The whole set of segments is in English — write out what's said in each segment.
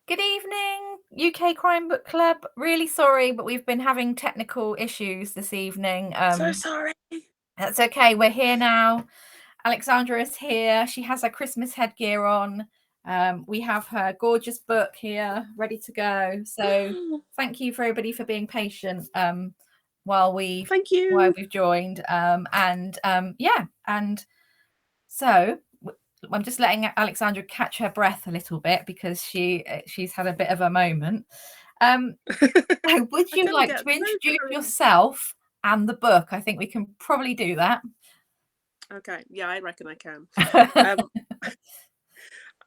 Good evening, UK Crime Book Club. Really sorry, but we've been having technical issues this evening. So sorry. That's okay. We're here now. Alexandra is here. She has her Christmas headgear on. We have her gorgeous book here, ready to go. So thank you for everybody for being patient while Thank you. we've joined. And so I'm just letting Alexandra catch her breath a little bit because she's had a bit of a moment. Would you like to introduce yourself and the book? I think we can probably do that. Okay, yeah, I reckon I can.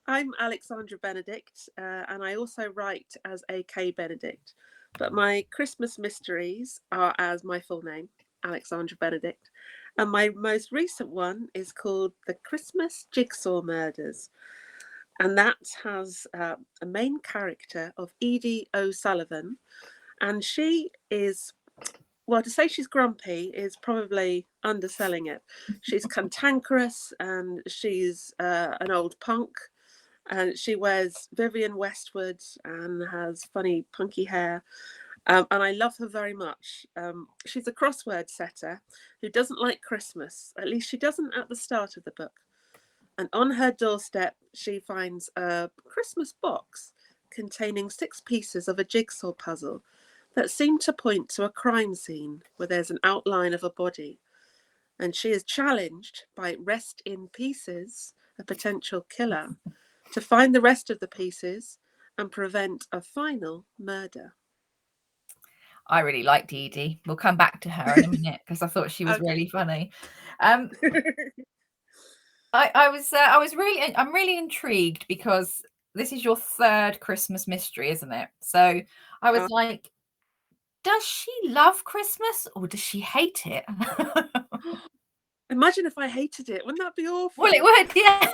I'm Alexandra Benedict, and I also write as A.K. Benedict, but my Christmas mysteries are as my full name, Alexandra Benedict, and my most recent one is called The Christmas Jigsaw Murders, and that has a main character of Edie O'Sullivan, and she is, well, to say she's grumpy is probably underselling it. She's cantankerous and she's an old punk, and she wears Vivienne Westwood and has funny punky hair. And I love her very much. She's a crossword setter who doesn't like Christmas. At least she doesn't at the start of the book. And on her doorstep, she finds a Christmas box containing 6 pieces of a jigsaw puzzle that seem to point to a crime scene where there's an outline of a body. And she is challenged by Rest in Pieces, a potential killer, to find the rest of the pieces and prevent a final murder. I really liked Edie. We'll come back to her in a minute because I thought she was really funny. I'm really intrigued because this is your third Christmas mystery, isn't it? So I was like, does she love Christmas or does she hate it? Imagine if I hated it. Wouldn't that be awful? Well, it would, yeah.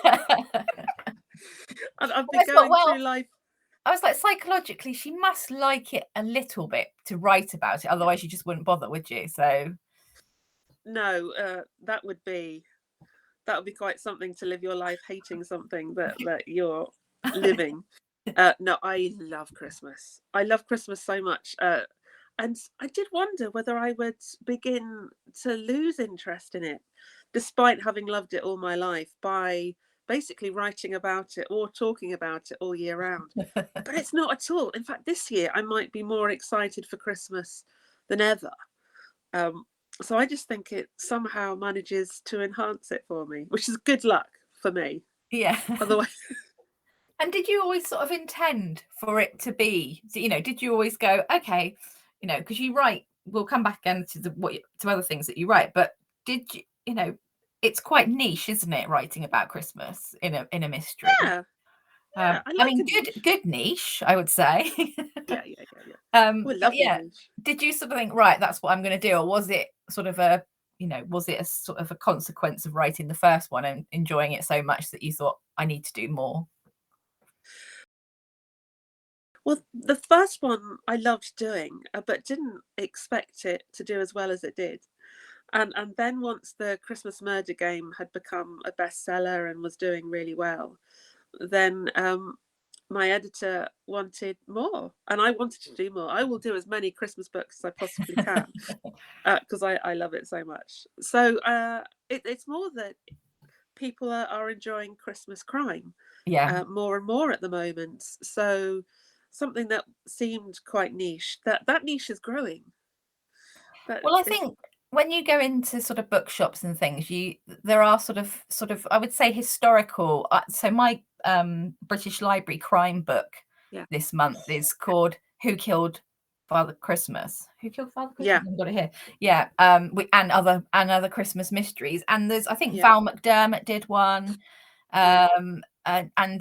I'd be going through life. I was like, psychologically, she must like it a little bit to write about it. Otherwise, you just wouldn't bother, would you? So, no, that would be quite something to live your life hating something that you're living. No, I love Christmas. I love Christmas so much. And I did wonder whether I would begin to lose interest in it, despite having loved it all my life, by basically writing about it or talking about it all year round. But it's not at all. In fact, this year I might be more excited for Christmas than ever. So I just think it somehow manages to enhance it for me, which is good luck for me. Yeah. Otherwise. And did you always sort of intend for it to be, did you always go, okay, because you write, we'll come back again to other things that you write, but did you, it's quite niche, isn't it, writing about Christmas in a mystery? Yeah. I mean, good niche, I would say. Yeah. Yeah. Did you sort of think, right, that's what I'm going to do, or was it sort of a sort of a consequence of writing the first one and enjoying it so much that you thought, I need to do more? Well, the first one I loved doing, but didn't expect it to do as well as it did. And then once the Christmas Murder Game had become a bestseller and was doing really well, then my editor wanted more, and I wanted to do more. I will do as many Christmas books as I possibly can because I love it so much. So it's more that people are enjoying Christmas crime, more and more at the moment. So something that seemed quite niche, that niche is growing. Well, I think when you go into sort of bookshops and things, there are sort of I would say historical. So my British Library crime book this month is called "Who Killed Father Christmas?" Who killed Father Christmas? Yeah, I've got it here. Yeah, and other Christmas mysteries. And there's, I think Val McDermott did one, and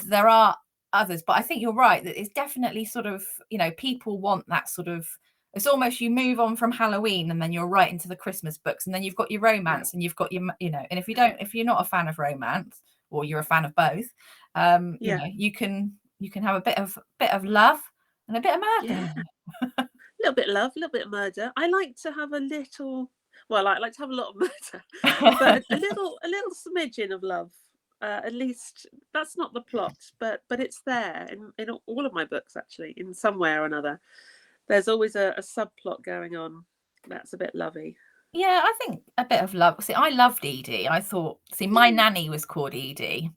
there are others. But I think you're right that it's definitely sort of, people want that sort of. It's almost, you move on from Halloween and then you're right into the Christmas books, and then you've got your romance and you've got your, and if you're not a fan of romance, or you're a fan of both, you can have a bit of love and a bit of murder. A little bit of love, a little bit of murder. I like to have a little, well, I like to have a lot of murder, but a little smidgen of love. At least that's not the plot, but it's there in all of my books, actually, in some way or another. There's always a subplot going on that's a bit lovey. Yeah, I think a bit of love. See, I loved Edie. I thought, see, my nanny was called Edie,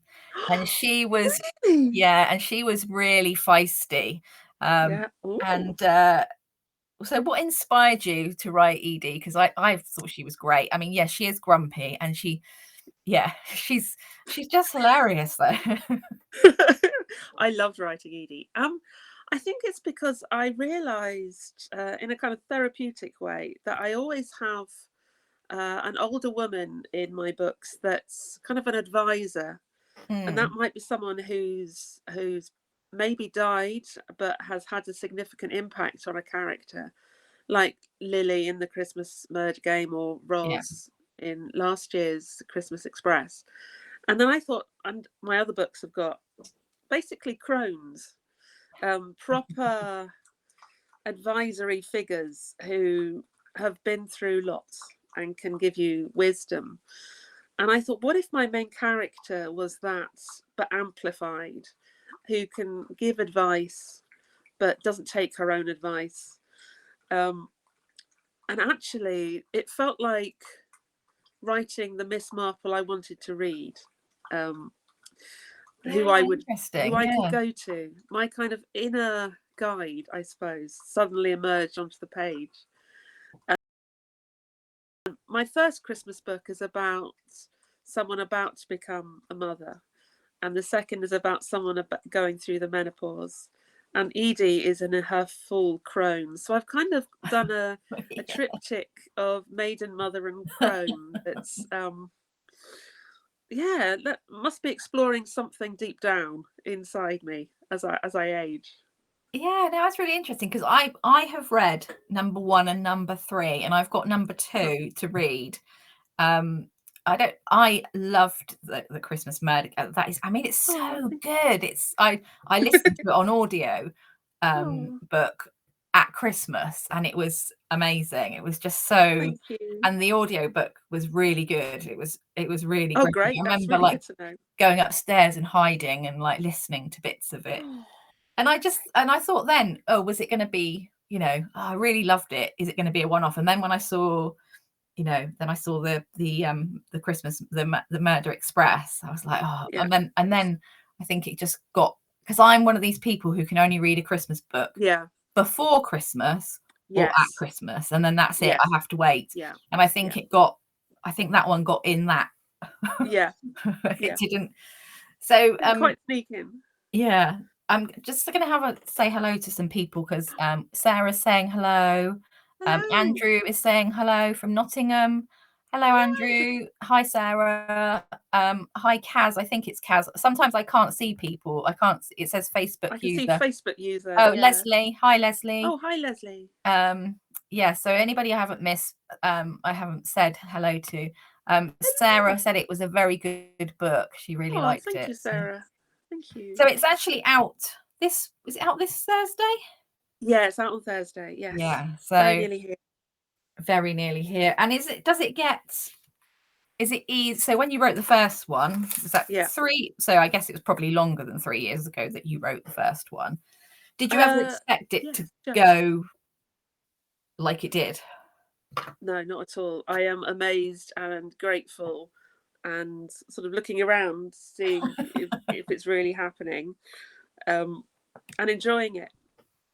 and she was, Really? yeah, and she was really feisty. Yeah. Ooh. And so what inspired you to write Edie? Because I thought she was great. I mean, yeah, she is grumpy, and yeah, she's just hilarious though. I loved writing Edie. I think it's because I realised, in a kind of therapeutic way, that I always have an older woman in my books that's kind of an advisor, and that Mm, might be someone who's maybe died but has had a significant impact on a character, like Lily in the Christmas Merge Game, or yeah. Roz in last year's Christmas Express. And then I thought, and my other books have got basically crones, proper advisory figures who have been through lots and can give you wisdom. And I thought, what if my main character was that, but amplified, who can give advice but doesn't take her own advice? Um, and actually, it felt like writing the Miss Marple I wanted to read, um, Yeah, who I would, who interesting. I could Yeah. go to. My kind of inner guide, I suppose, suddenly emerged onto the page. My first Christmas book is about someone about to become a mother, and the second is about someone going through the menopause. And Edie is in her full crone. So I've kind of done a triptych of maiden, mother, and crone. That's yeah, that must be exploring something deep down inside me as I age. Yeah, no, that's really interesting because I have read number 1 and number 3, and I've got number Oh, 2 to read. I loved the Christmas Murder. That is, I mean, it's oh, so good. I listened to it on audio oh, book at Christmas, and it was amazing. It was just so, thank you. and the audio book was really good. It was really Oh, great. I great. That's remember really like good to know. going upstairs and hiding and like listening to bits of it. Oh, And I thought then, oh, was it going to be, oh, I really loved it. Is it going to be a one off? And then when I saw, then I saw the Christmas, the Murder Express. I was like, oh, yeah, and then I think it just got, because I'm one of these people who can only read a Christmas book yeah, before Christmas or at yes, Christmas, and then that's it. I yes, have to wait. yeah, And yeah, I think that one got in that. yeah, It yeah. didn't. So Didn't quite sneak in. yeah, I'm just going to say hello to some people because Sarah's saying hello. Hello. Andrew is saying hello from Nottingham. Hello, Hello. Andrew. Hi, Sarah. Hi, Kaz. I think it's Kaz. Sometimes I can't see people. I can't. It says Facebook I can see user. Facebook user. Oh, Yeah. Leslie. Hi, Leslie. Oh, hi, Leslie. Yeah. So anybody I haven't missed, I haven't said hello to. Hello. Sarah said it was a very good book. She really Oh, liked thank it. you, Sarah. Thank you. So it's actually out is it out this Thursday? Yeah, it's out on Thursday. Yes. Yeah, Very so nearly here. very nearly here. And is it easy? So when you wrote the first one, was that Yeah. 3? So I guess it was probably longer than 3 years ago that you wrote the first one. Did you ever Uh, expect it yes, to just. go like it did? No, not at all. I am amazed and grateful and sort of looking around, seeing if it's really happening, um, and enjoying it,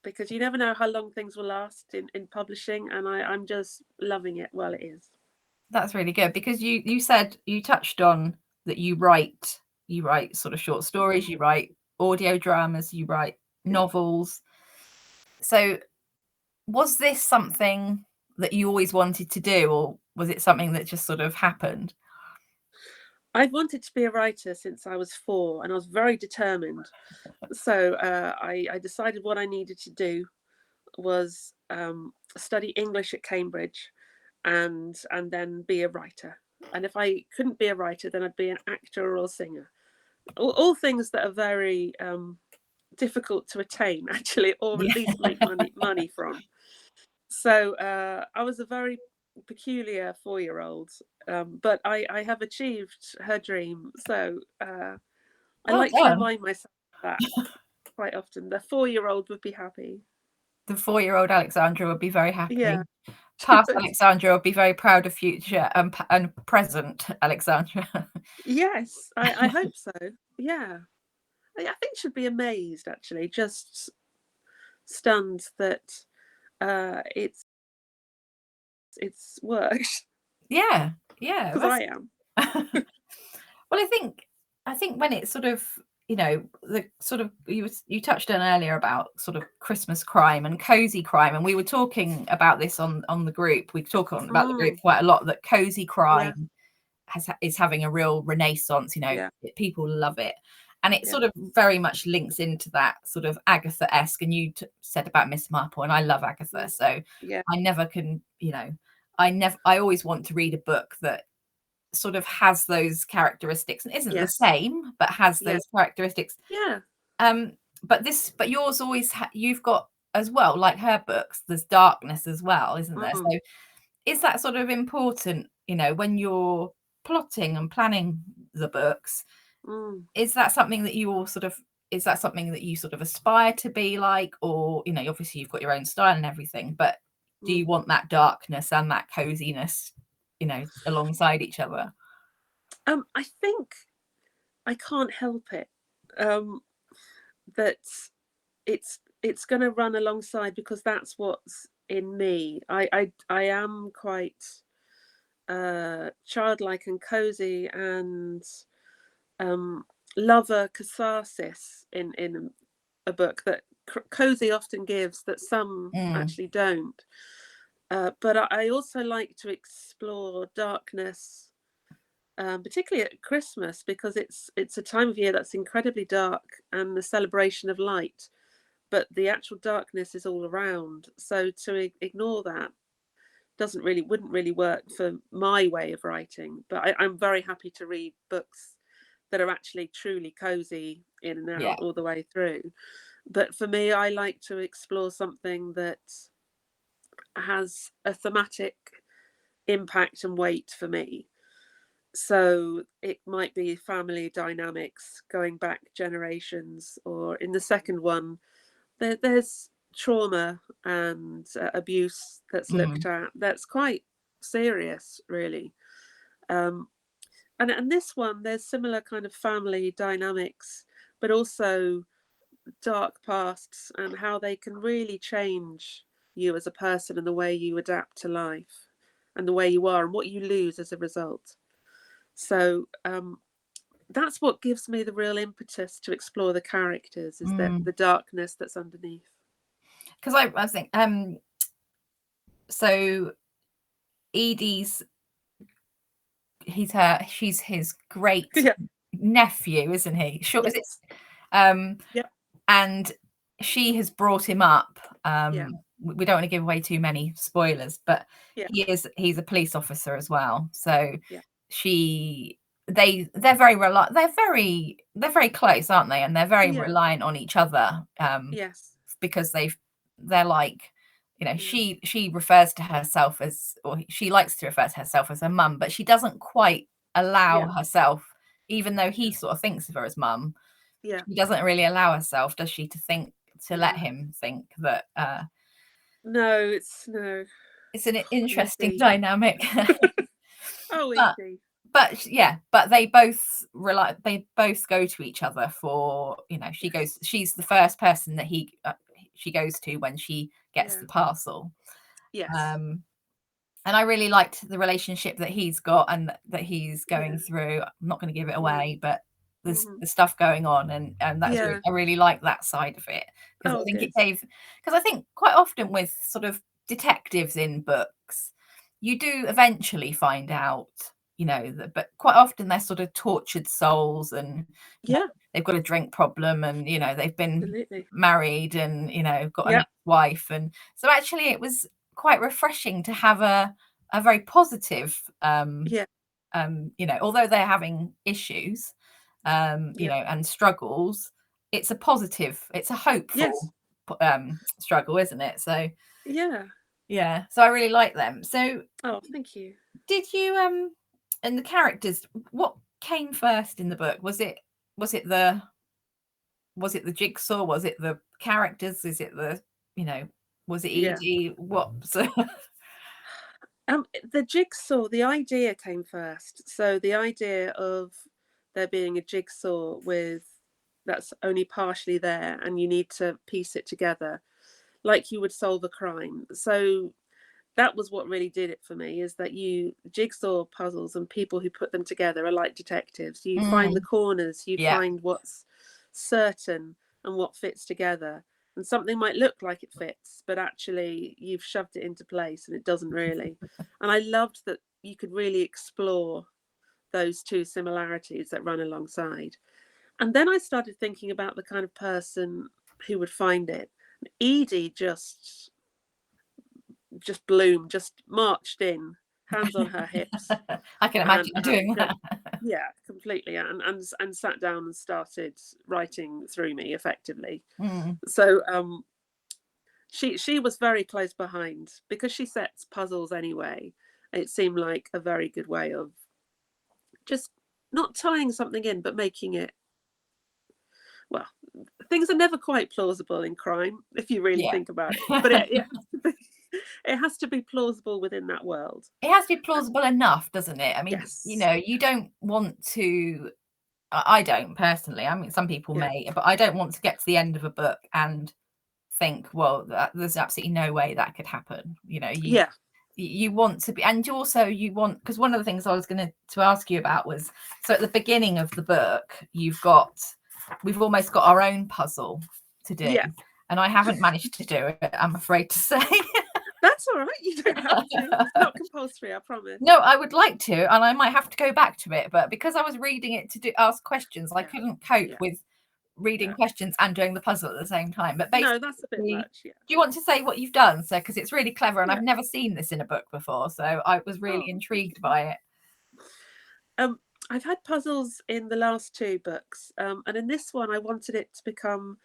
because you never know how long things will last in publishing, and I'm just loving it while it is. That's really good because you said you touched on that you write sort of short stories, you write audio dramas, you write Yeah. novels. So was this something that you always wanted to do, or was it something that just sort of happened? I've wanted to be a writer since I was 4, and I was very determined. So I decided what I needed to do was study English at Cambridge, and then be a writer. And if I couldn't be a writer, then I'd be an actor or singer. All things that are very difficult to attain, actually, or at Yeah. least make money from. So I was a very peculiar 4-year-old, but I have achieved her dream. So I Well like to done. remind myself that quite often. The 4-year-old would be happy. The 4-year-old Alexandra would be very happy. Yeah. Past Alexandra would be very proud of future and present Alexandra. Yes, I hope so. Yeah. I think she'd be amazed, actually, just stunned that it's worked. Yeah, Because I am. well, I think when it's sort of, the sort of you touched on earlier about sort of Christmas crime and cozy crime, and we were talking about this on the group. We talk on about the group quite a lot, that cozy crime is having a real renaissance. People love it, and it sort of very much links into that sort of Agatha-esque. And you said about Miss Marple, and I love Agatha, so I never can, I always want to read a book that sort of has those characteristics and isn't the same, but has those characteristics. But yours always you've got as well, like her books, there's darkness as well, isn't there? So is that sort of important, when you're plotting and planning the books? Is that something that you all sort of aspire to be like? Or obviously you've got your own style and everything, but do you want that darkness and that coziness alongside each other? I think I can't help it. That it's going to run alongside, because that's what's in me. I am quite childlike and cozy, and love a catharsis in a book that cozy often gives, that some actually don't. But I also like to explore darkness, particularly at Christmas, because it's a time of year that's incredibly dark, and the celebration of light, but the actual darkness is all around. So to ignore that wouldn't really work for my way of writing. But I'm very happy to read books that are actually truly cozy in and out all the way through. But for me, I like to explore something that has a thematic impact and weight for me. So it might be family dynamics going back generations, or in the second one, there's trauma and abuse that's looked at. That's quite serious, really. And this one, there's similar kind of family dynamics, but also dark pasts and how they can really change you as a person and the way you adapt to life and the way you are and what you lose as a result. So that's what gives me the real impetus to explore the characters, is that the darkness that's underneath. Because I think so Edie's she's his great nephew, isn't he? Sure, is it? And she has brought him up. We don't want to give away too many spoilers, but he's a police officer as well. So they're very close, aren't they? And they're very reliant on each other. Because they're like, she refers to herself as, or she likes to refer to herself as her mum, but she doesn't quite allow herself, even though he sort of thinks of her as mum. She doesn't really allow herself, does she, to let him think that no, it's an interesting dynamic. Easy. But they both go to each other for, she's the first person that she goes to when she gets the parcel. And I really liked the relationship that he's got and that he's going through. I'm not going to give it away, but there's stuff going on, and that's really, I really like that side of it, because I think it gave, because I think quite often with sort of detectives in books, you do eventually find out, but quite often they're sort of tortured souls, and they've got a drink problem, and they've been married, and got an ex-wife, and so actually it was quite refreshing to have a very positive, although they're having issues, and struggles, it's a hopeful struggle, isn't it? So Yeah, so I really like them. So Oh, thank you. did you and the characters, what came first in the book? Was it the jigsaw? Was it the characters? Is it the, was it Yeah. Edie? What? So The jigsaw, the idea came first. So the idea of there being a jigsaw that's only partially there and you need to piece it together like you would solve a crime. So that was what really did it for me, is that jigsaw puzzles and people who put them together are like detectives. You find the corners, you yeah. find what's certain and what fits together. And something might look like it fits, but actually you've shoved it into place and it doesn't really. And I loved that you could really explore those two similarities that run alongside. And then I started thinking about the kind of person who would find it. Edie just bloomed, just marched in, hands on her hips. I can imagine doing that. Yeah, completely, and sat down and started writing through me effectively. So she was very close behind, because she sets puzzles anyway. It seemed like a very good way of just not tying something in, but making it, well, things are never quite plausible in crime if you really think about it, but it has to be plausible within that world. It has to be plausible enough, doesn't it? I mean, Yes. you don't want to, I don't personally, I mean, some people may, but I don't want to get to the end of a book and think, well, there's absolutely no way that could happen. You want to be, and also you want, because one of the things I was going to ask you about was, so at the beginning of the book, we've almost got our own puzzle to do. Yeah. And I haven't managed to do it, I'm afraid to say. That's all right. You don't have to. It's not compulsory, I promise. No, I would like to, and I might have to go back to it. But because I was reading it to ask questions, I couldn't cope with reading questions and doing the puzzle at the same time. But basically, no, that's a bit much. Yeah. Do you want to say what you've done? So, because it's really clever, and I've never seen this in a book before, so I was really intrigued by it. I've had puzzles in the last two books, and in this one, I wanted it to become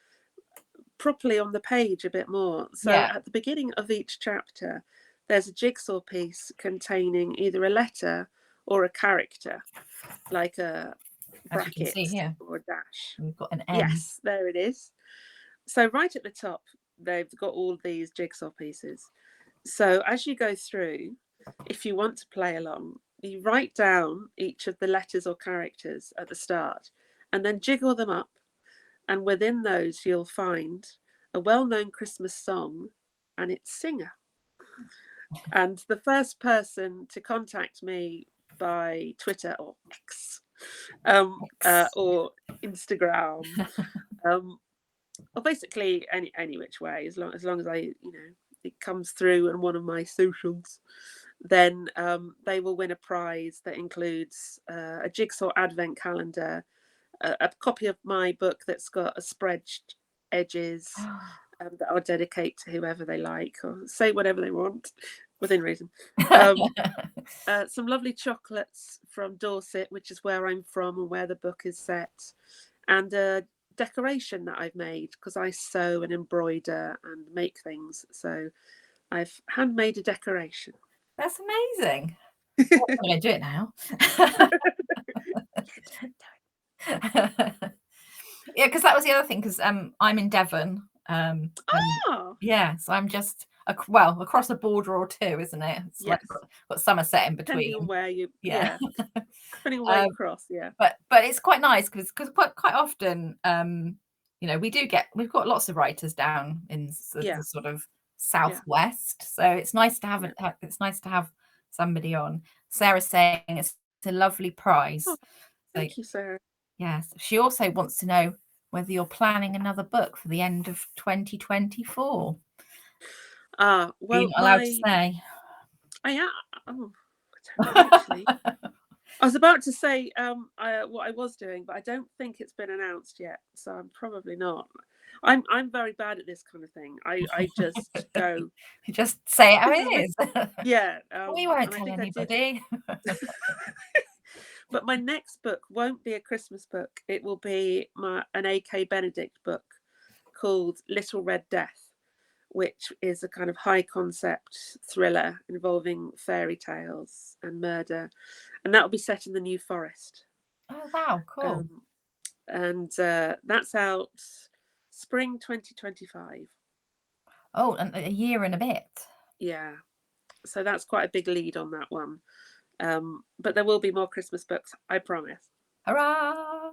properly on the page a bit more. So at the beginning of each chapter, there's a jigsaw piece containing either a letter or a character, like a bracket or a dash. We've got an M. Yes, there it is. So right at the top, they've got all these jigsaw pieces. So as you go through, if you want to play along, you write down each of the letters or characters at the start and then jiggle them up. And within those, you'll find a well-known Christmas song and its singer. And the first person to contact me by Twitter or X or Instagram, or basically any which way, as long as I, it comes through on one of my socials, then they will win a prize that includes a jigsaw advent calendar, a copy of my book that's got a spread edges that I'll dedicate to whoever they like, or say whatever they want within reason. Some lovely chocolates from Dorset, which is where I'm from and where the book is set, and a decoration that I've made, because I sew and embroider and make things. So I've handmade a decoration. That's amazing. I'm going to do it now. Yeah, because that was the other thing, because I'm in Devon. So I'm just across a border or two, isn't it? It's like got Somerset in between. Depending on where you depending on where you cross, But it's quite nice because quite often we've got lots of writers down in the sort of southwest, so it's nice to have somebody on. Sarah's saying it's a lovely prize. Thank you, Sarah. Yes, she also wants to know whether you're planning another book for the end of 2024. Well, you're not allowed to say. I am. I don't know, actually. I was about to say what I was doing, but I don't think it's been announced yet, so I'm probably not. I'm very bad at this kind of thing. I just go. You just say it how it is. Yeah. We won't tell anybody. But my next book won't be a Christmas book. It will be an A.K. Benedict book called Little Red Death, which is a kind of high concept thriller involving fairy tales and murder, and that will be set in the New Forest. Oh wow, cool. And that's out spring 2025. Oh, and a year and a bit. Yeah, so that's quite a big lead on that one. But there will be more Christmas books, I promise. Hurrah!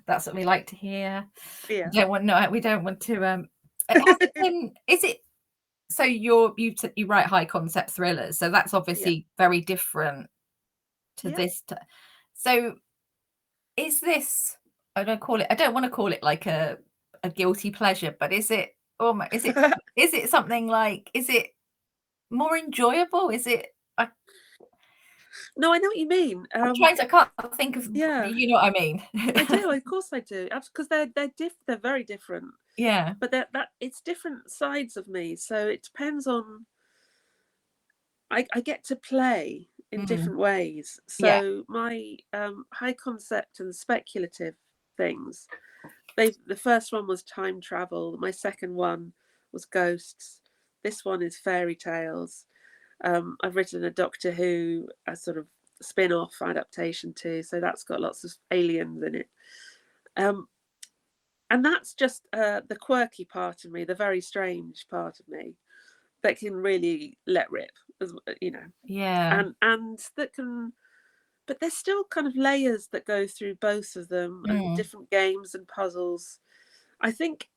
That's what we like to hear. Yeah. We don't want to. Has it been? Is it? So you write high concept thrillers, so that's obviously very different to this. So is this? I don't want to call it like a guilty pleasure, but is it? Is it something like? Is it more enjoyable? Is it? No, I know what you mean. I can't think of. Yeah, you know what I mean. I do. Of course, I do. Because they're very different. Yeah, but that it's different sides of me. So it depends on. I get to play in different ways. So my high concept and speculative things. The first one was time travel. My second one was ghosts. This one is fairy tales. I've written a Doctor Who, a sort of spin-off adaptation too, so that's got lots of aliens in it. And that's just the quirky part of me, the very strange part of me that can really let rip, you know. Yeah. And that can, but there's still kind of layers that go through both of them, and different games and puzzles. I think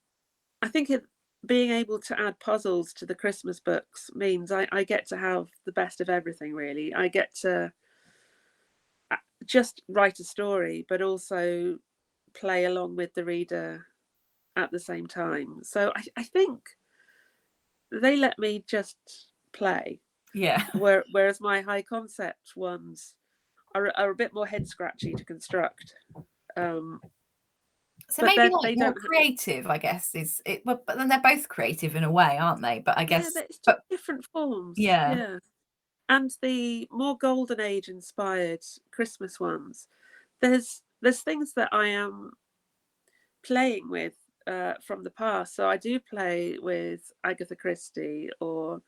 being able to add puzzles to the Christmas books means I get to have the best of everything, really. I get to just write a story, but also play along with the reader at the same time. So I think they let me just play. Yeah. Whereas my high concept ones are a bit more head scratchy to construct. So maybe like more creative, I guess, is it? But then they're both creative in a way, aren't they? But I guess, it's just different forms. Yeah. And the more Golden Age inspired Christmas ones, there's things that I am playing with from the past. So I do play with Agatha Christie or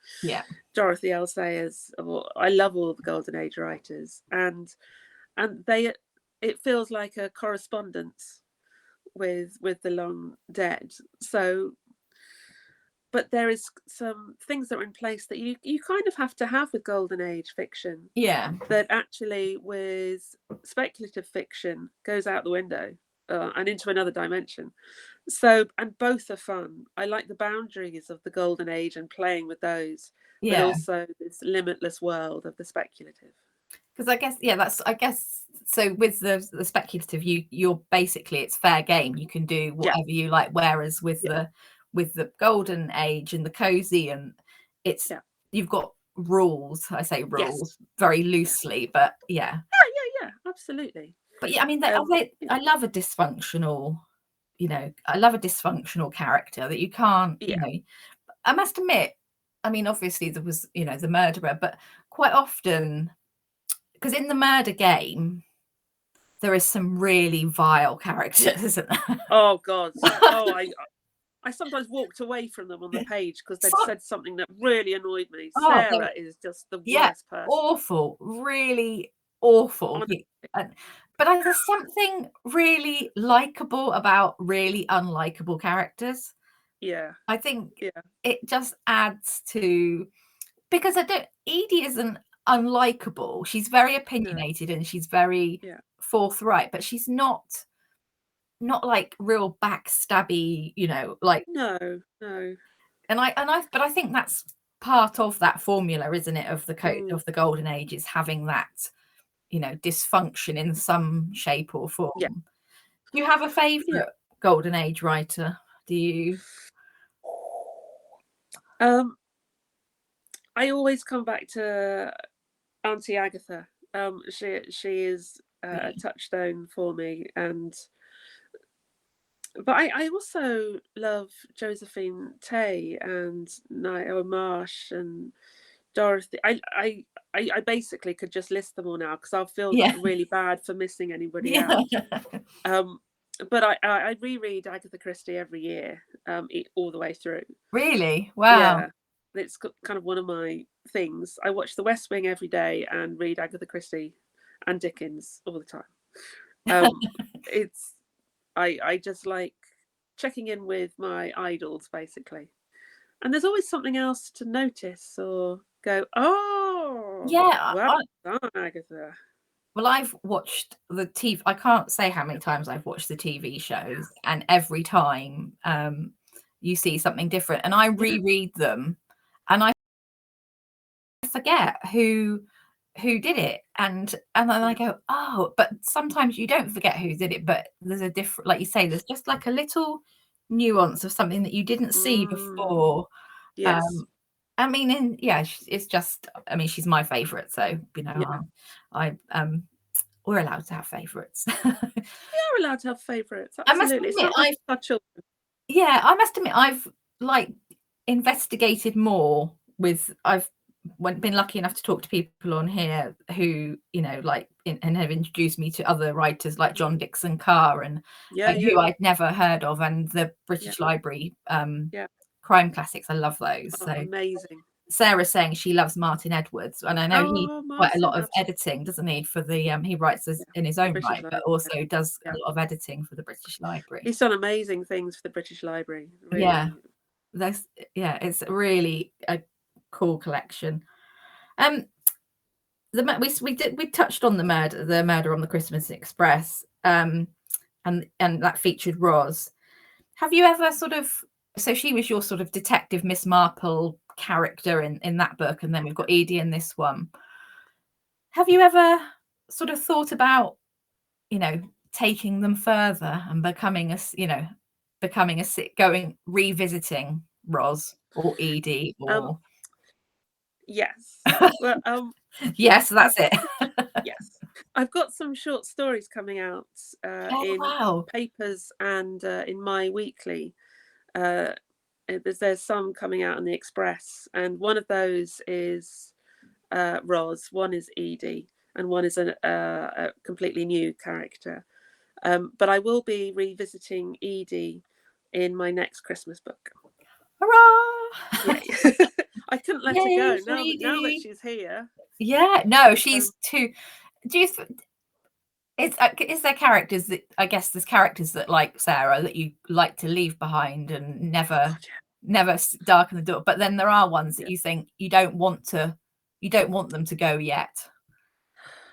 Dorothy L. Sayers. Or I love all the Golden Age writers, and it feels like a correspondence with the long dead. So, but there is some things that are in place that you kind of have to have with Golden Age fiction. Yeah. That actually with speculative fiction goes out the window and into another dimension. So, and both are fun. I like the boundaries of the Golden Age and playing with those, but also this limitless world of the speculative. Because I guess so with the speculative, you're basically, it's fair game. You can do whatever you like. Whereas with the Golden Age and the cozy, and it's you've got rules. I say rules very loosely, but yeah, absolutely. But yeah, I mean, I love a dysfunctional. I love a dysfunctional character that you can't. I must admit. I mean, obviously there was the murderer, but quite often. Because in the murder game, there is some really vile characters, isn't there? Oh God! Oh, I sometimes walked away from them on the page because they'd said something that really annoyed me. Sarah is just the worst person. Awful, really awful. But there's something really likable about really unlikable characters. Yeah, I think it just adds to, because Edie isn't unlikable. She's very opinionated and she's very forthright, but she's not like real backstabby, like no. And I think that's part of that formula, isn't it, of the Golden Age, is having that dysfunction in some shape or form. Do you have a favorite Golden Age writer? Do you? I always come back to Auntie Agatha. She is a touchstone for me, but I also love Josephine Tay and Naomi Marsh and Dorothy. I basically could just list them all now because I'll feel really bad for missing anybody out. But I reread Agatha Christie every year, all the way through. Really? Wow. Yeah, it's kind of one of my things. I watch The West Wing every day and read Agatha Christie and Dickens all the time. It's I just like checking in with my idols, basically. And there's always something else to notice or go, oh, Yeah, well done, Agatha. well, I've watched the TV. I can't say how many times I've watched the TV shows, and every time you see something different, and I reread them, and I forget who did it, and then I go, oh, but sometimes you don't forget who did it, but there's a different, like you say, there's just like a little nuance of something that you didn't see before. Yes. I mean, it's just, I mean, she's my favorite, so I we're allowed to have favorites. We are allowed to have favorites. I must Absolutely. It's admit, not like our children. yeah, I must admit, I've like investigated more with, I've been lucky enough to talk to people on here who, you know, like, and have introduced me to other writers like John Dixon Carr and who I'd never heard of, and the British Library crime classics. I love those. Oh, So amazing. Sarah's saying she loves Martin Edwards, and I know he quite a lot of Martin, editing, doesn't he, for the he writes in his own right, but also does a lot of editing for the British Library. He's done amazing things for the British Library. Really. Yeah, it's really a cool collection. We touched on the murder on the Christmas Express, and that featured Roz. Have you ever so she was your sort of detective Miss Marple character in that book, and then we've got Edie in this one. Have you ever sort of thought about, you know, taking them further and revisiting Roz or Edie or yes. Well, yes, that's it. Yes, I've got some short stories coming out in papers and in my weekly. There's some coming out in the Express, and one of those is Roz, one is Edie, and one is a completely new character. But I will be revisiting Edie in my next Christmas book. Hurrah! Yeah. I couldn't let her go now that she's here. Yeah, no, she's too. Do you? Is there characters that, I guess there's characters that, like Sarah, that you like to leave behind and never darken the door, but then there are ones that you think you don't want them to go yet.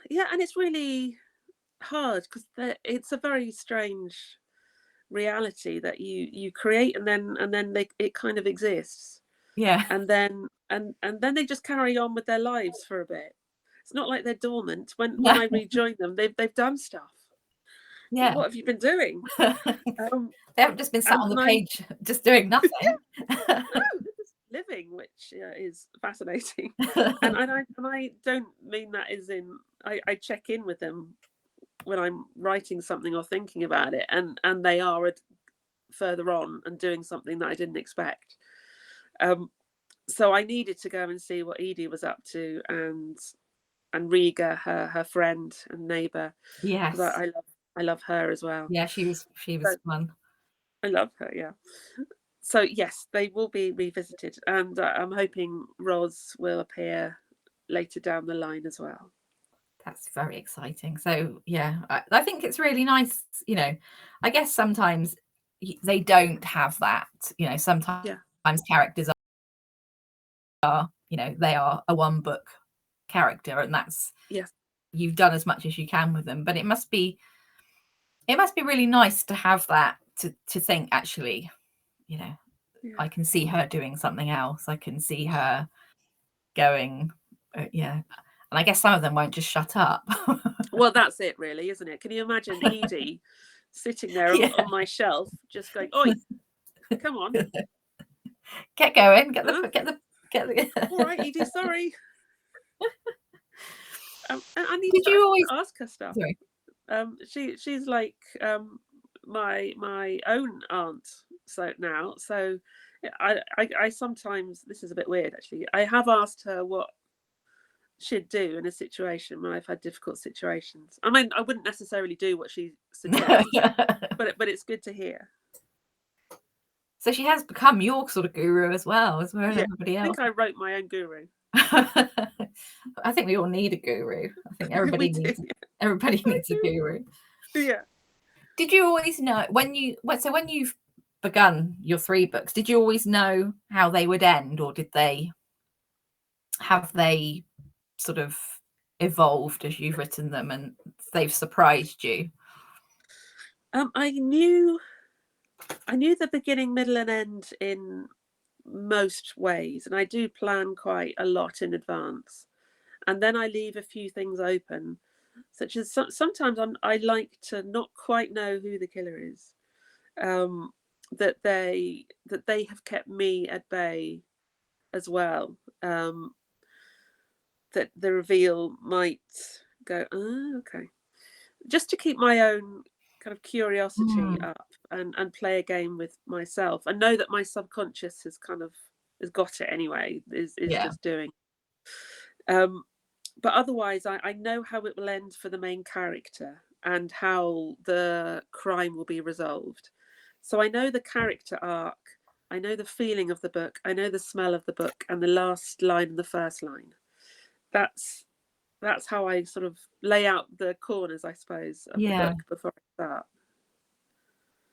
Yeah, and it's really hard because it's a very strange reality that you create, and then it kind of exists. Yeah, and then they just carry on with their lives for a bit. It's not like they're dormant. When I rejoin them, they've done stuff. Yeah. What have you been doing? They haven't just been sat on the page just doing nothing. No, just living, which is fascinating. and I don't mean that as in I check in with them when I'm writing something or thinking about it, and they are further on and doing something that I didn't expect. So I needed to go and see what Edie was up to, and Riga, her friend and neighbour. Yes, I love her as well. Yeah, she was fun. I love her. Yeah. So yes, they will be revisited, and I'm hoping Roz will appear later down the line as well. That's very exciting. So yeah, I think it's really nice. You know, I guess sometimes they don't have that. You know, sometimes characters are, you know, they are a one book character, and that's you've done as much as you can with them. But it must be really nice to have that, to think, actually, you know, I can see her doing something else. I can see her going, and I guess some of them won't just shut up. Well, that's it, really, isn't it? Can you imagine Edie sitting there on my shelf, just going, "Oi, come on, get going, get the." All right, Edie, sorry. I need Did you always ask her stuff? Sorry. She's like my own aunt. So I sometimes, this is a bit weird actually, I have asked her what she'd do in a situation when I've had difficult situations. I mean, I wouldn't necessarily do what she suggests, but it's good to hear. So she has become your sort of guru as well as everybody else. I think I wrote my own guru. I think we all need a guru. I think everybody needs a guru. Yeah. Did you always know when you've begun your 3 books, did you always know how they would end, or have they sort of evolved as you've written them and they've surprised you? I knew the beginning, middle, and end in most ways, and I do plan quite a lot in advance. And then I leave a few things open, such as sometimes I like to not quite know who the killer is. That they have kept me at bay as well. That the reveal might go, oh, okay, just to keep my own kind of curiosity up and play a game with myself and know that my subconscious has got it anyway, is just doing. But otherwise I know how it will end for the main character and how the crime will be resolved. So I know the character arc, I know the feeling of the book, I know the smell of the book, and the last line and the first line. That's how I sort of lay out the corners, I suppose, of the book before I start.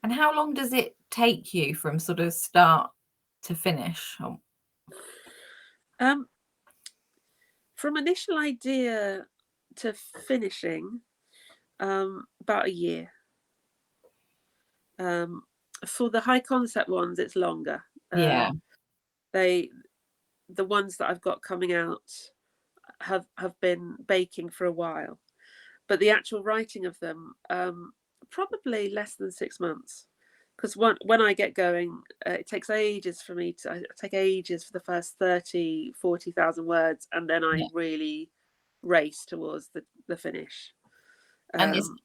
And how long does it take you from sort of start to finish? From initial idea to finishing, about a year. For the high concept ones, it's longer. The ones that I've got coming out have been baking for a while, but the actual writing of them, probably less than 6 months, because when I get going, it takes ages for me to. I take ages for the first 40,000 words, and then I really race towards the finish,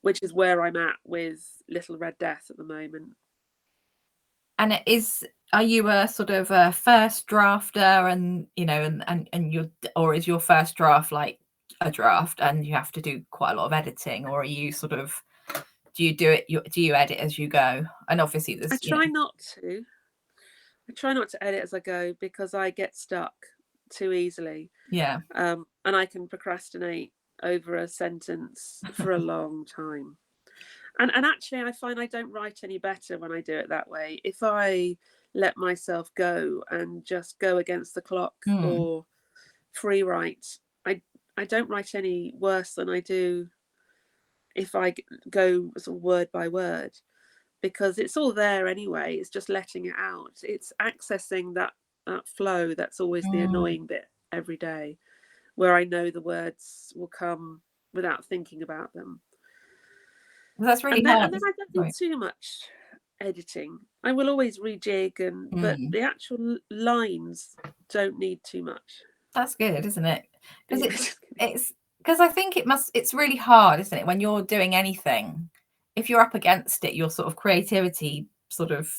which is where I'm at with Little Red Death at the moment. And are you a sort of a first drafter, and or is your first draft like a draft and you have to do quite a lot of editing, or are you sort of, do you edit as you go? And obviously I try not to edit as I go, because I get stuck too easily. And I can procrastinate over a sentence for a long time. And actually I find I don't write any better when I do it that way. If I let myself go and just go against the clock or free write, I don't write any worse than I do if I go sort of word by word, because it's all there anyway. It's just letting it out. It's accessing that flow that's always the annoying bit every day, where I know the words will come without thinking about them. Well, that's really hard. And then I don't do too much editing. I will always rejig, but the actual lines don't need too much. That's good, isn't it? Because because I think it's really hard, isn't it, when you're doing anything, if you're up against it, your sort of creativity sort of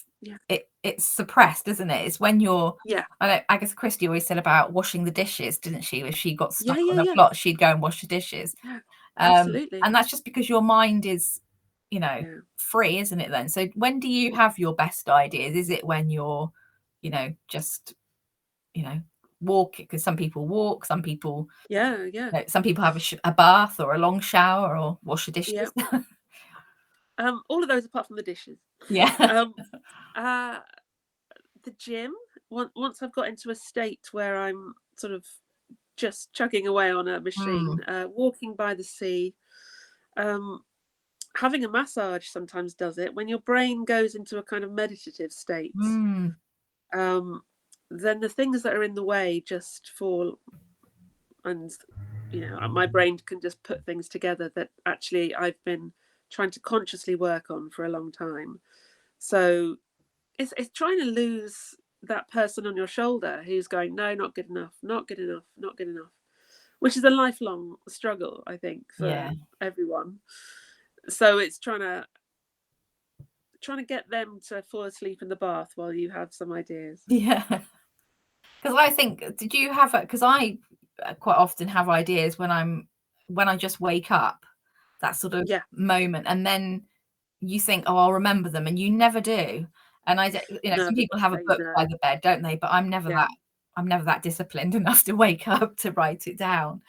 it's suppressed, isn't it? It's when you're I guess Christy always said about washing the dishes, didn't she? If she got stuck on a plot, she'd go and wash the dishes. Absolutely. And that's just because your mind is free, isn't it then? So when do you have your best ideas? Is it when you're just walk? Because some people walk, some people some people have a bath or a long shower or wash the dishes. All of those apart from the dishes. The gym, once I've got into a state where I'm sort of just chugging away on a machine, walking by the sea, having a massage sometimes does it. When your brain goes into a kind of meditative state, then the things that are in the way just fall, and my brain can just put things together that actually I've been trying to consciously work on for a long time. So it's trying to lose that person on your shoulder who's going, no, not good enough, not good enough, not good enough, which is a lifelong struggle, I think, for everyone. So it's trying to get them to fall asleep in the bath while you have some ideas. Because I think, did you have because I quite often have ideas when I just wake up, that sort of moment, and then you think, oh, I'll remember them, and you never do. And I don't, you know, No, some people have a book by the bed, don't they? But I'm never that disciplined enough to wake up to write it down.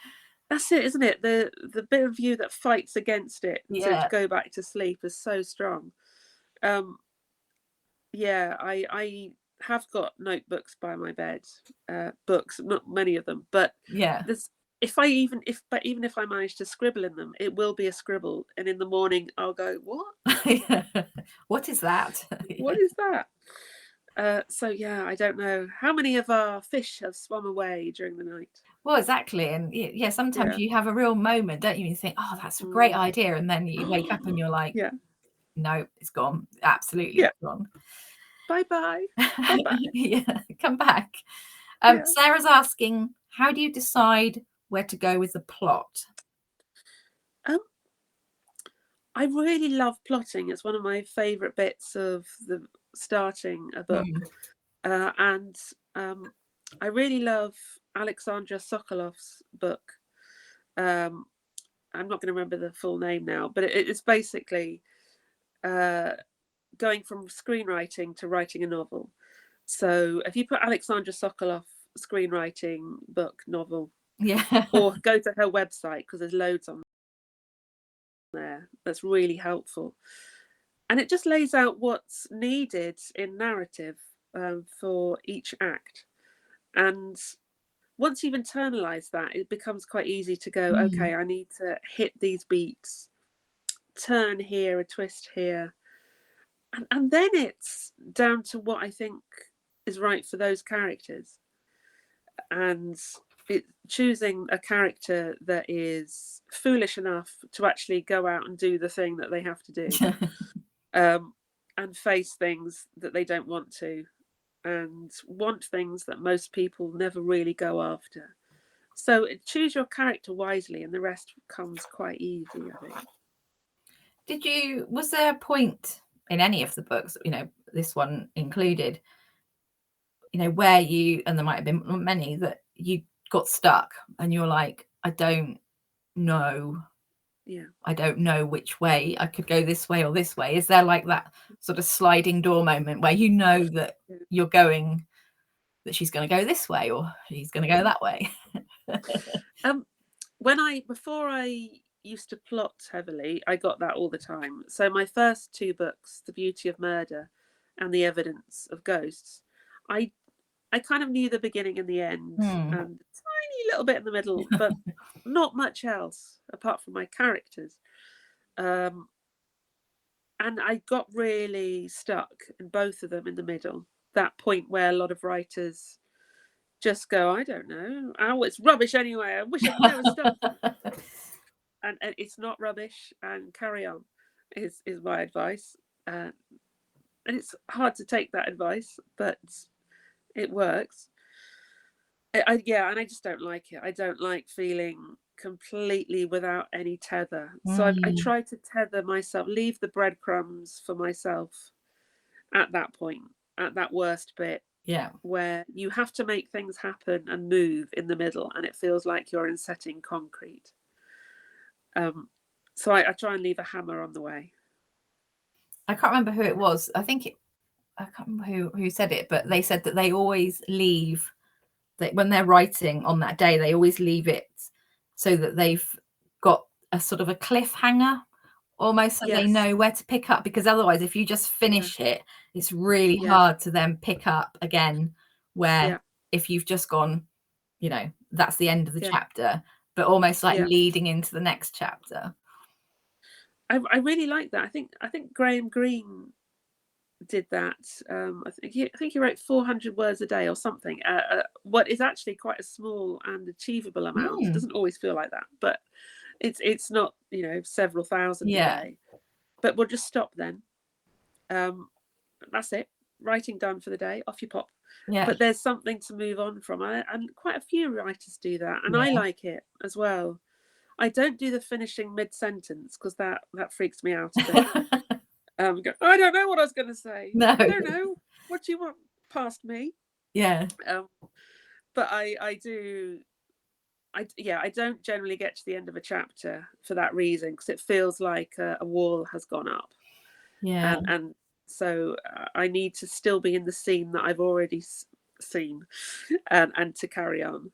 That's it, isn't it? The bit of you that fights against it to go back to sleep is so strong. Yeah, I have got notebooks by my bed, books, not many of them, but there's even if I manage to scribble in them, it will be a scribble, and in the morning I'll go, what? What is that? What is that? So yeah, I don't know how many of our fish have swum away during the night. Well, exactly, and yeah, sometimes you have a real moment, don't you? You think, oh, that's a great idea, and then you wake up and you're like, no, it's gone, absolutely gone. Bye bye. Come back. Come back. Sarah's asking, how do you decide where to go with the plot? I really love plotting. It's one of my favourite bits of the starting a book. And I really love Alexandra Sokolov's book. I'm not going to remember the full name now, but it's basically going from screenwriting to writing a novel. So if you put Alexandra Sokolov screenwriting book novel, or go to her website, because there's loads on there, that's really helpful. And it just lays out what's needed in narrative for each act. And once you've internalized that, it becomes quite easy to go, okay, I need to hit these beats, turn here, a twist here. And then it's down to what I think is right for those characters. And choosing a character that is foolish enough to actually go out and do the thing that they have to do. And face things that they don't want to, and want things that most people never really go after. So choose your character wisely, and the rest comes quite easy, I think. Was there a point in any of the books, you know, this one included, you know, where you, and there might have been many, that you got stuck and you're like, I don't know which way I could go, this way or this way? Is there like that sort of sliding door moment where you know that you're going, that she's going to go this way or she's going to go that way? Before I used to plot heavily, I got that all the time. So my first two books, The Beauty of Murder and The Evidence of Ghosts, I kind of knew the beginning and the end, and a tiny little bit in the middle, but not much else apart from my characters. And I got really stuck in both of them in the middle. That point where a lot of writers just go, I don't know, oh, it's rubbish anyway, I wish I'd never stopped. And it's not rubbish, and carry on is my advice. And it's hard to take that advice, but it works. And I just don't like it. I don't like feeling completely without any tether. So I try to tether myself, leave the breadcrumbs for myself at that point, at that worst bit. Where you have to make things happen and move in the middle, and it feels like you're in setting concrete. So I try and leave a hammer on the way. I can't remember who it was. I can't remember who said it, but they said that they always leave, that when they're writing on that day, they always leave it so that they've got a sort of a cliffhanger, almost, so they know where to pick up, because otherwise if you just finish it, it's really hard to then pick up again, where if you've just gone, you know, that's the end of the chapter, but almost like leading into the next chapter. I really like that. I think Graham Greene did that. I think he wrote 400 words a day or something. What is actually quite a small and achievable amount. It doesn't always feel like that, but it's not, you know, several thousand a day. But we'll just stop then. That's it. Writing done for the day. Off you pop. But there's something to move on from, and quite a few writers do that, and I like it as well. I don't do the finishing mid-sentence, because that freaks me out a bit. I don't know what I was going to say. No. I don't know. What do you want past me? But I do. I don't generally get to the end of a chapter for that reason, because it feels like a wall has gone up. And So I need to still be in the scene that I've already seen, and to carry on.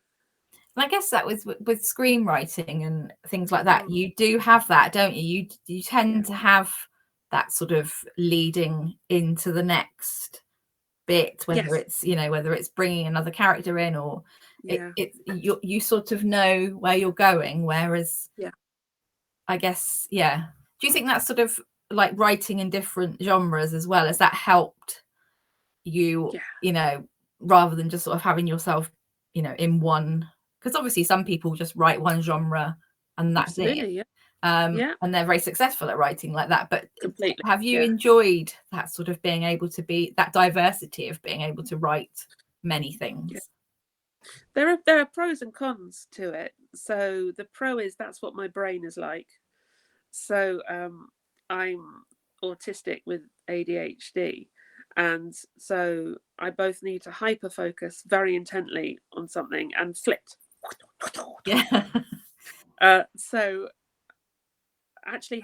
And I guess that with screenwriting and things like that, you do have that, don't you? You tend to have that sort of leading into the next bit, whether it's, you know, whether it's bringing another character in, or you sort of know where you're going. Whereas, I guess, do you think that's sort of like writing in different genres as well? Has that helped you, you know, rather than just sort of having yourself, you know, in one? Because obviously some people just write one genre and that's it. And they're very successful at writing like that. But have you enjoyed that sort of being able to be that diversity of being able to write many things? There are pros and cons to it. So the pro is that's what my brain is like. So I'm autistic with ADHD, and so I both need to hyper focus very intently on something and flit. So actually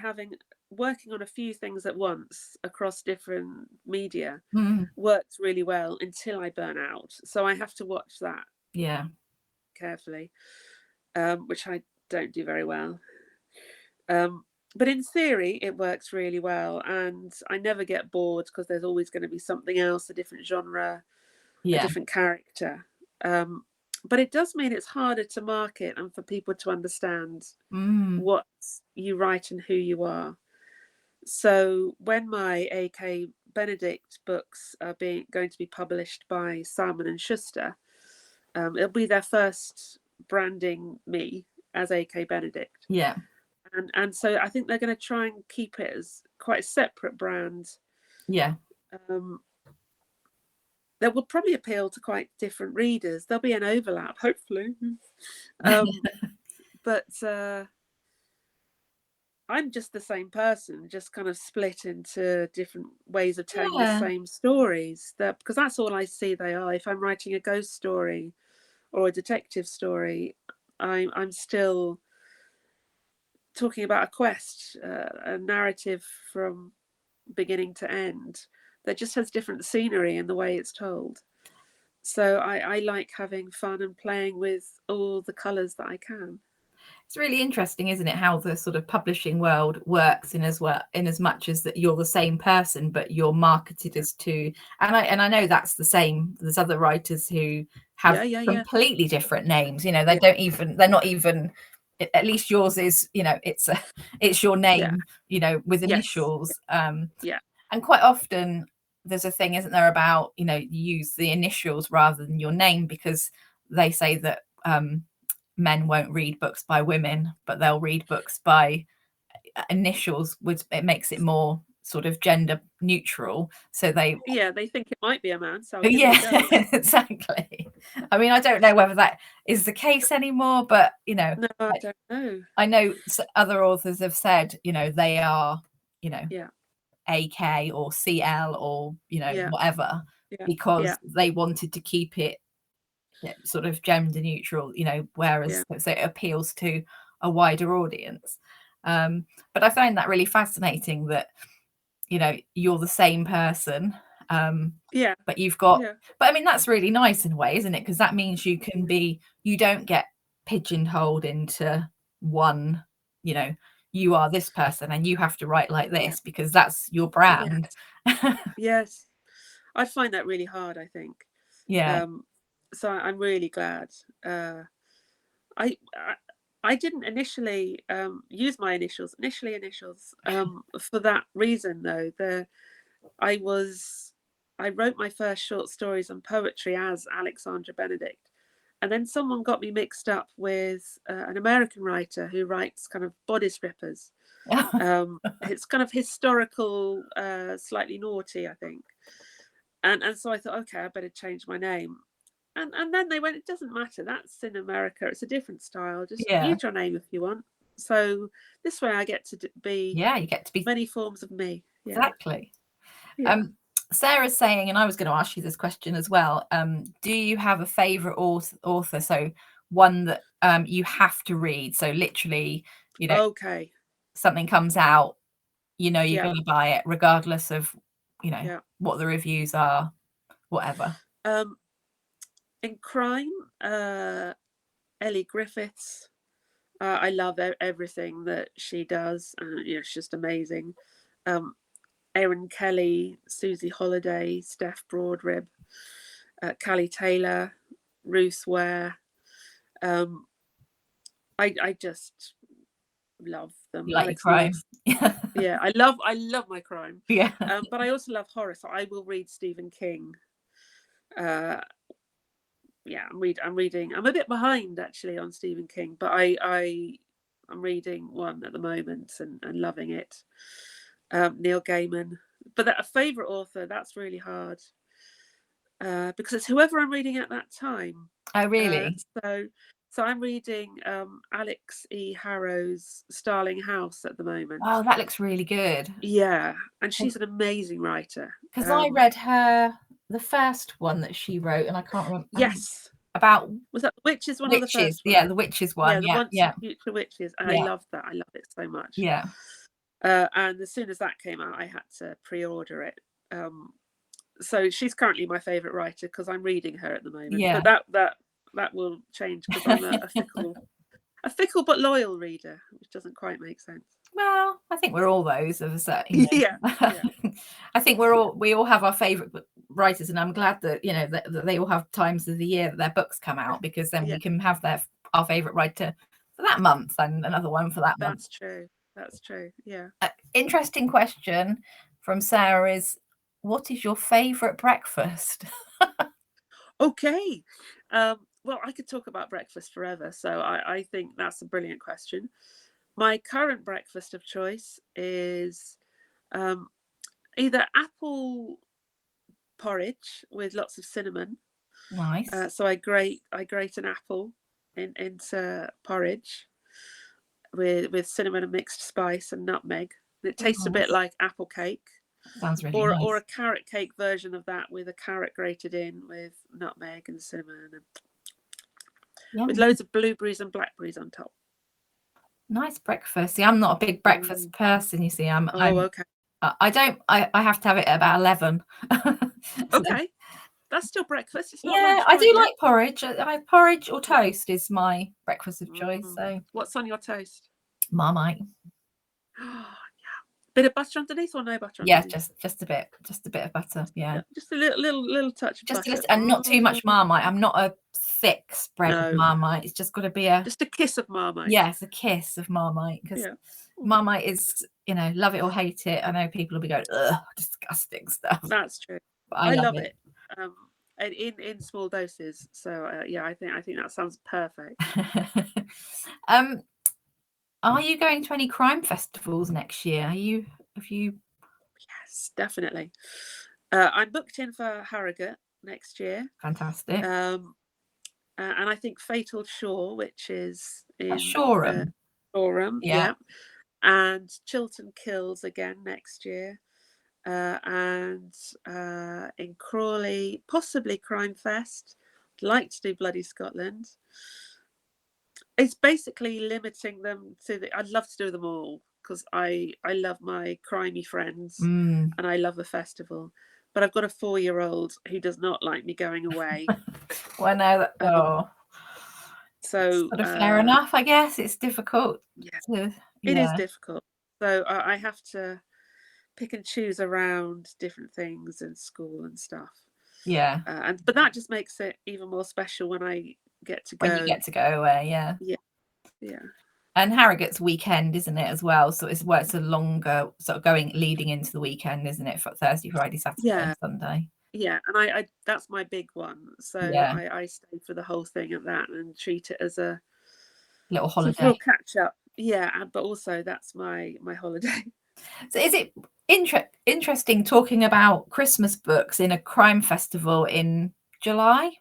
working on a few things at once across different media works really well until I burn out. So I have to watch that carefully, which I don't do very well. But in theory, it works really well, and I never get bored because there's always going to be something else, a different genre, a different character. But it does mean it's harder to market and for people to understand what you write and who you are. So when my A.K. Benedict books are going to be published by Simon and Schuster, it'll be their first branding me as A.K. Benedict. And so I think they're going to try and keep it as quite a separate brand. That will probably appeal to quite different readers. There'll be an overlap, hopefully. But I'm just the same person, just kind of split into different ways of telling the same stories. Because that's all I see they are. If I'm writing a ghost story or a detective story, I'm still talking about a quest, a narrative from beginning to end that just has different scenery in the way it's told. So I like having fun and playing with all the colours that I can. It's really interesting, isn't it, how the sort of publishing world works in as much as that you're the same person, but you're marketed as two. And I know that's the same. There's other writers who have completely different names. You know, they're not even. At least yours is, you know, it's your name, you know, with initials. And quite often there's a thing, isn't there, about, you know, you use the initials rather than your name because they say that men won't read books by women, but they'll read books by initials. It makes it more sort of gender neutral. So they think it might be a man. So exactly. I mean, I don't know whether that is the case anymore, but you know, no, I don't know. I know other authors have said, you know, they are, you know, AK or CL or, you know, whatever, because they wanted to keep it sort of gender neutral, you know, whereas so it appeals to a wider audience. But I find that really fascinating that, you know, you're the same person, but you've got but I mean that's really nice in a way, isn't it? Because that means you can be, you don't get pigeonholed into one, you know, you are this person and you have to write like this because that's your brand. Yes, I find that really hard, I think. So I'm really glad. I didn't initially use my initials for that reason, though. I wrote my first short stories and poetry as Alexandra Benedict, and then someone got me mixed up with an American writer who writes kind of body strippers. It's kind of historical, slightly naughty, I think. And so I thought, okay, I better change my name. And then they went, it doesn't matter. That's in America. It's a different style. Just use your name if you want. So this way I get to be you get to be many forms of me. Exactly. Sarah's saying, and I was going to ask you this question as well, do you have a favorite author? So one that you have to read. So literally, you know, something comes out, you know, you're going to buy it regardless of you know, what the reviews are, whatever. In crime, Ellie Griffiths. I love everything that she does. She's just amazing. Erin Kelly, Susie Holiday, Steph Broadrib, Callie Taylor, Ruth Ware. I just love them. You like Alex your crime? Yeah, I love my crime. Yeah. But I also love horror, so I will read Stephen King. I'm reading. I'm a bit behind actually on Stephen King, but I'm reading one at the moment and loving it. Neil Gaiman, but a favourite author, that's really hard because it's whoever I'm reading at that time. Oh, really? So I'm reading Alex E. Harrow's Starling House at the moment. Oh, that looks really good. Yeah, and she's an amazing writer. Because I read the first one that she wrote, and I can't remember. Yes. About was that the Witches one or the first one? Yeah, the Witches one. Yeah, the Future Witches. And I loved that. I loved it so much. Yeah. And as soon as that came out, I had to pre-order it. So she's currently my favourite writer because I'm reading her at the moment. Yeah. But that will change because I'm a fickle but loyal reader, which doesn't quite make sense. Well, I think we're all those of a certain. Yeah. I think we all have our favourite writers, and I'm glad that that they all have times of the year that their books come out, because then we can have our favourite writer for that month and another one for that month. That's true. Yeah. Interesting question from Sarah is, what is your favourite breakfast? Okay. Well, I could talk about breakfast forever, so I think that's a brilliant question. My current breakfast of choice is either apple porridge with lots of cinnamon. Nice. So I grate an apple into porridge with cinnamon and mixed spice and nutmeg. It tastes a bit like apple cake. Sounds really nice. Or a carrot cake version of that with a carrot grated in with nutmeg and cinnamon and with loads of blueberries and blackberries on top. Nice breakfast. See, I'm not a big breakfast person. You see, okay. I have to have it at about 11. Okay, that's still breakfast. It's not lunchtime. I do like porridge. Porridge or toast is my breakfast of choice. So, what's on your toast? Marmite. Bit of butter underneath or no butter underneath? Yeah, just a bit of butter. Yeah, just a little touch of butter. And not too much Marmite. I'm not a thick spread of Marmite. It's just got to be just a kiss of Marmite. Yes, a kiss of Marmite, because Marmite is, love it or hate it. I know people will be going, ugh, disgusting stuff. That's true. But I love it. And in small doses. So I think that sounds perfect. Are you going to any crime festivals next year? Have you? Yes, definitely. I'm booked in for Harrogate next year. Fantastic. And I think Fatal Shore, which is in Shoreham. Yeah. And Chiltern Kills again next year. And in Crawley, possibly Crime Fest. I'd like to do Bloody Scotland. It's basically limiting them to I'd love to do them all because I love my crimey friends and I love the festival. But I've got a 4-year-old who does not like me going away. Well, no, so sort of fair enough, I guess. It's difficult. Yeah, it is difficult. So I have to pick and choose around different things in school and stuff. Yeah. But that just makes it even more special when I get to go. When you get to go away, yeah. Yeah. And Harrogate's weekend, isn't it, as well? So it's a longer sort of leading into the weekend, isn't it? For Thursday, Friday, Saturday, and Sunday. Yeah, and I that's my big one. So I stay for the whole thing of that and treat it as a little holiday. Sort of catch up. Yeah, but also that's my holiday. So is it interesting talking about Christmas books in a crime festival in July?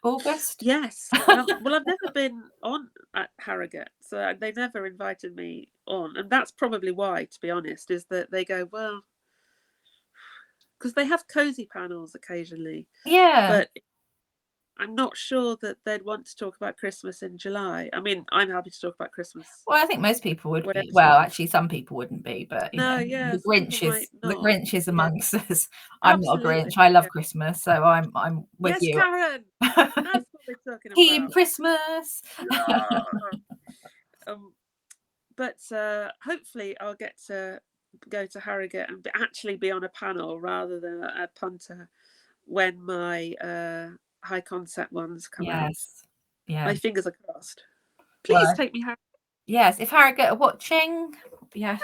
August? Yes. Well, I've never been on at Harrogate, so they've never invited me on, and that's probably why, to be honest, is that they go, well, because they have cozy panels occasionally. Yeah. But I'm not sure that they'd want to talk about Christmas in July. I mean, I'm happy to talk about Christmas. Well, I think most people would be. Whatever Well, season. actually, some people wouldn't be, but No, yeah, the some people might not. Grinch is Yeah, amongst us. I'm not a absolutely. Grinch. I love Yeah. Christmas, so I'm with Yes, you. Karen. That's what we're talking Team about. Christmas. But hopefully I'll get to go to Harrogate and actually be on a panel rather than a punter when my high concept ones come out. Yeah. My fingers are crossed. Please Well, take me, Harrogate. yes, if Harrogate are watching, yes,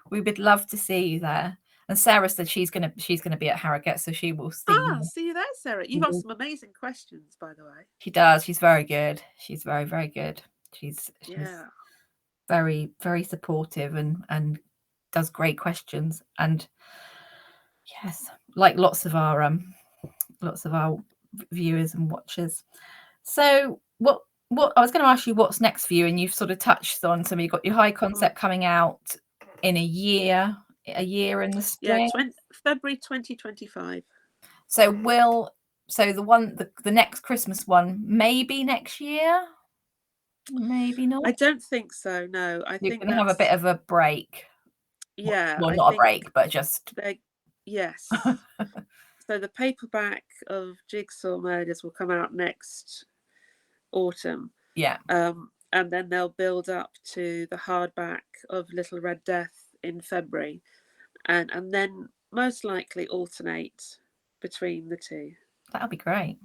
we would love to see you there. And Sarah said she's gonna be at Harrogate, so she will see you. See you there, Sarah. You've asked some amazing questions, by the way. She does. She's very good. She's very, very good. She's very, very supportive and does great questions. And yes, like lots of our viewers and watchers. So what I was going to ask you, what's next for you? And you've sort of touched on some. You've got your high concept coming out in a year in the spring. Yeah, February 2025. So the next Christmas one, maybe next year, maybe not. I don't think so. No, I think you're going to have a bit of a break. Yeah, well, not a break, but just yes. So the paperback of Jigsaw Murders will come out next autumn. Yeah. And then they'll build up to the hardback of Little Red Death in February, and then most likely alternate between the two. That'll be great.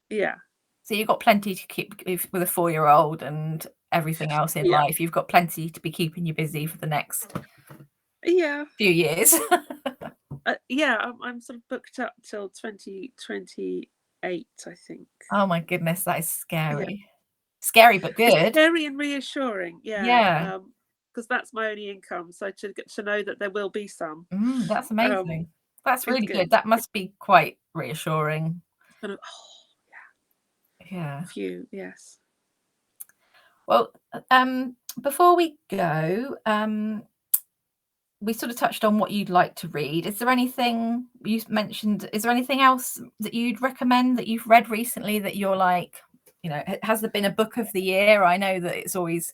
Yeah. So you've got plenty to keep with a 4-year-old and everything else in life. You've got plenty to be keeping you busy for the next few years. I'm sort of booked up till 2028, I think. Oh my goodness, that is scary. Yeah. Scary but good. It's scary and reassuring. Yeah. Because that's my only income. So to get to know that there will be some. That's amazing. That's really good. That must be quite reassuring. Kind of, yeah. A few, yes. Well, before we go, we sort of touched on what you'd like to read. Is there anything you mentioned? Is there anything else that you'd recommend that you've read recently that you're like, has there been a book of the year? I know that it's always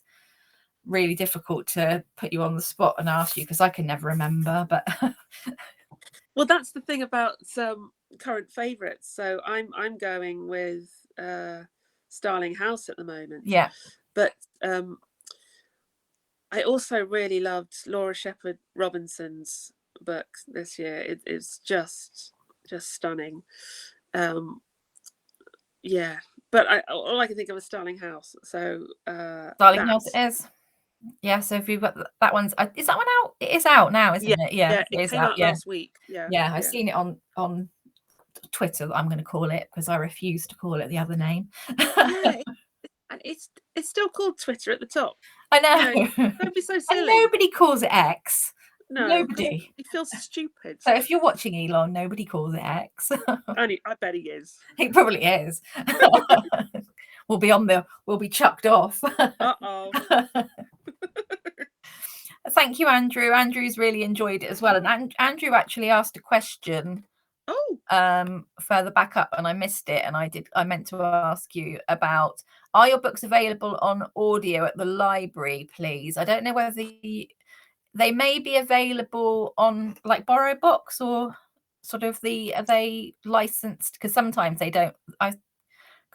really difficult to put you on the spot and ask you because I can never remember. But well, that's the thing about some current favourites. So I'm going with Starling House at the moment. Yeah. But I also really loved Laura Shepherd Robinson's book this year. It's just stunning. Yeah, but all I can think of is Starling House. So Starling House it is. Yeah, so if you've got that one's, is that one out? It is out now, isn't it? Yeah, it came out last week. Yeah, I've seen it on Twitter. I'm going to call it because I refuse to call it the other name. And it's still called Twitter at the top. I know. Don't be so silly. And nobody calls it X. No, nobody. It feels stupid. So if you're watching Elon, nobody calls it X. I bet he is. He probably is. We'll be chucked off. Uh-oh. Thank you, Andrew. Andrew's really enjoyed it as well. And Andrew actually asked a question further back up and I missed it. And I meant to ask you about, are your books available on audio at the library, please? I don't know whether they may be available on like Borrow Books or sort of are they licensed? Because sometimes they don't. I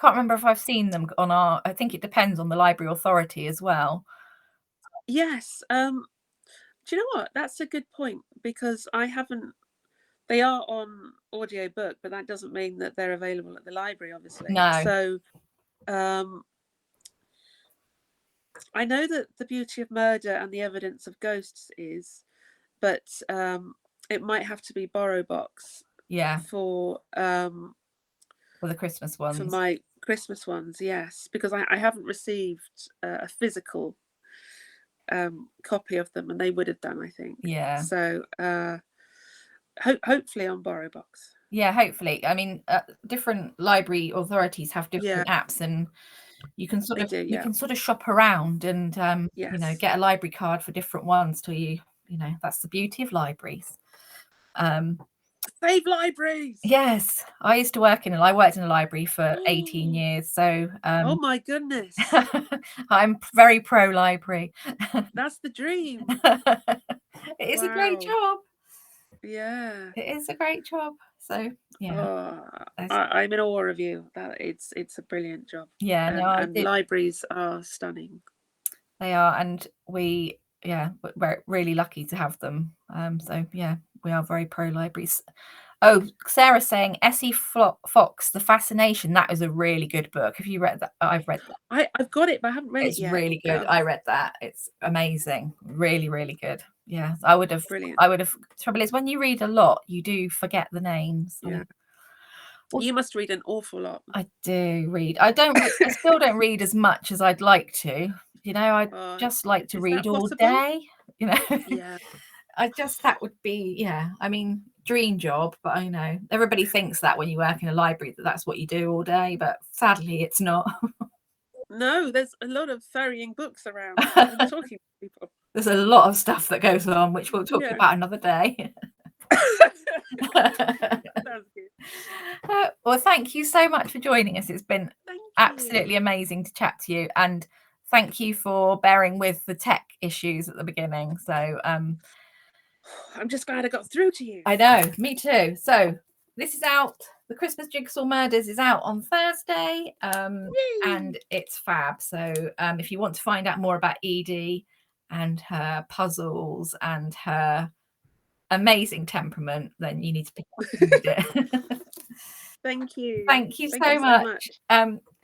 can't remember if I've seen them on I think it depends on the library authority as well. Yes. Do you know what? That's a good point because I haven't. They are on audiobook, but that doesn't mean that they're available at the library, obviously. No. So, I know that The Beauty of Murder and the Evidence of Ghosts is, but it might have to be Borrow Box. Yeah. For the Christmas ones. For my Christmas ones, yes, because I haven't received a physical copy of them, and they would have done, I think. Yeah. So hopefully on Borrow Box. Yeah, hopefully. I mean, different library authorities have different apps, and you can sort of shop around and get a library card for different ones till you know that's the beauty of libraries. Save libraries. Yes, I worked in a library for 18 years, so oh my goodness, I'm very pro library. that's the dream. It is a great job. Yeah, it is a great job. So yeah, I'm in awe of you. That it's a brilliant job. yeah, no, I and did. libraries are stunning. They are, and we're really lucky to have them. So yeah, we are very pro libraries. Oh, Sarah's saying S.E. Fox, The Fascination. That is a really good book. Have you read that? I've read that. I've got it, but I haven't read It's it yet. really good. I read that. It's amazing. Really, really good. Yeah, I would have. Brilliant. Trouble is, when you read a lot, you do forget the names. So. Yeah. You must read an awful lot. I do read. I still don't read as much as I'd like to. I just like to read all day. Yeah. That would be, I mean, dream job, but I know everybody thinks that when you work in a library that's what you do all day, but sadly it's not. No, there's a lot of ferrying books around and talking to people. There's a lot of stuff that goes on, which we'll talk about another day. Sounds good. Well, thank you so much for joining us. It's been absolutely amazing to chat to you, and thank you for bearing with the tech issues at the beginning. So I'm just glad I got through to you. I know, me too. So this is out. The Christmas Jigsaw Murders is out on Thursday, and it's fab. So if you want to find out more about Edie and her puzzles and her amazing temperament, then you need to pick up and read it. Thank you. Thank you so much.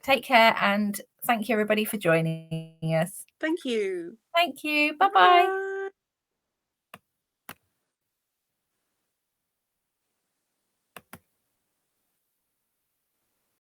Take care, and thank you everybody for joining us. Thank you. Thank you. Bye-bye.